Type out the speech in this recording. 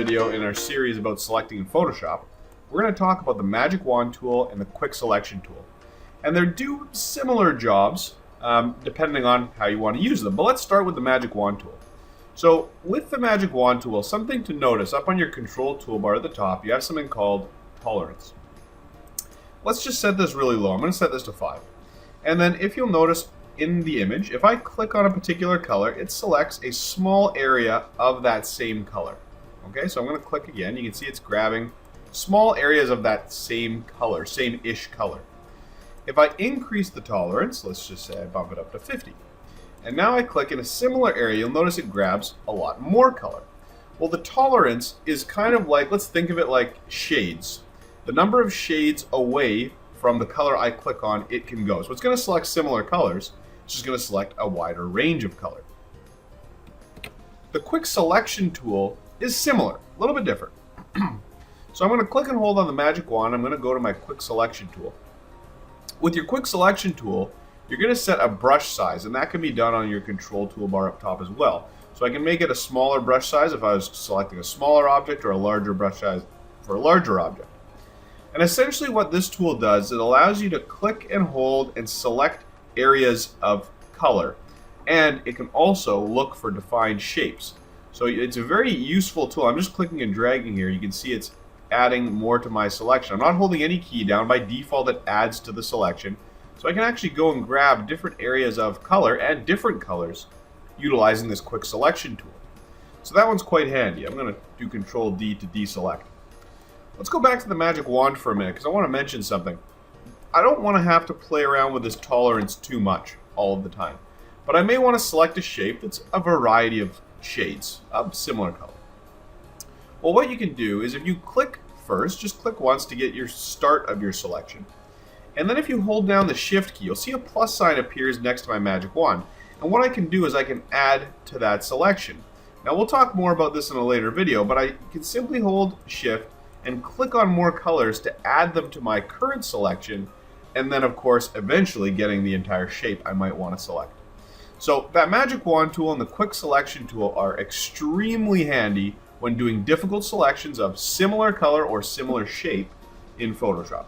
video in our series about selecting in Photoshop, we're going to talk about the Magic Wand tool and the Quick Selection tool. And they do similar jobs depending on how you want to use them. But let's start with the Magic Wand tool. So with the Magic Wand tool, something to notice, up on your control toolbar at the top, you have something called tolerance. Let's just set this really low. I'm going to set this to 5. And then if you'll notice in the image, if I click on a particular color, it selects a small area of that same color. Okay, so I'm going to click again. You can see it's grabbing small areas of that same color, same-ish color. If I increase the tolerance, let's just say I bump it up to 50. And now I click in a similar area, you'll notice it grabs a lot more color. Well, the tolerance is kind of like, let's think of it like shades. The number of shades away from the color I click on, it can go. So it's going to select similar colors. It's just going to select a wider range of color. The Quick Selection tool is similar, a little bit different. So I'm going to click and hold on the Magic Wand. I'm going to go to my Quick Selection tool. With your Quick Selection tool, you're going to set a brush size, and that can be done on your control toolbar up top as well. So I can make it a smaller brush size if I was selecting a smaller object, or a larger brush size for a larger object. And essentially what this tool does, it allows you to click and hold and select areas of color, and it can also look for defined shapes. So it's a very useful tool. I'm just clicking and dragging here. You can see it's adding more to my selection. I'm not holding any key down. By default, it adds to the selection. So I can actually go and grab different areas of color and different colors utilizing this Quick Selection tool. So that one's quite handy. I'm going to do Control D to deselect. Let's go back to the Magic Wand for a minute because I want to mention something. I don't want to have to play around with this tolerance too much all of the time. But I may want to select a shape that's a variety of shades of similar color. Well, what you can do is if you click first, just click once to get your start of your selection. And then if you hold down the Shift key, you'll see a plus sign appears next to my Magic Wand. And what I can do is I can add to that selection. Now we'll talk more about this in a later video, but I can simply hold Shift and click on more colors to add them to my current selection, and then of course eventually getting the entire shape I might want to select. So that Magic Wand tool and the Quick Selection tool are extremely handy when doing difficult selections of similar color or similar shape in Photoshop.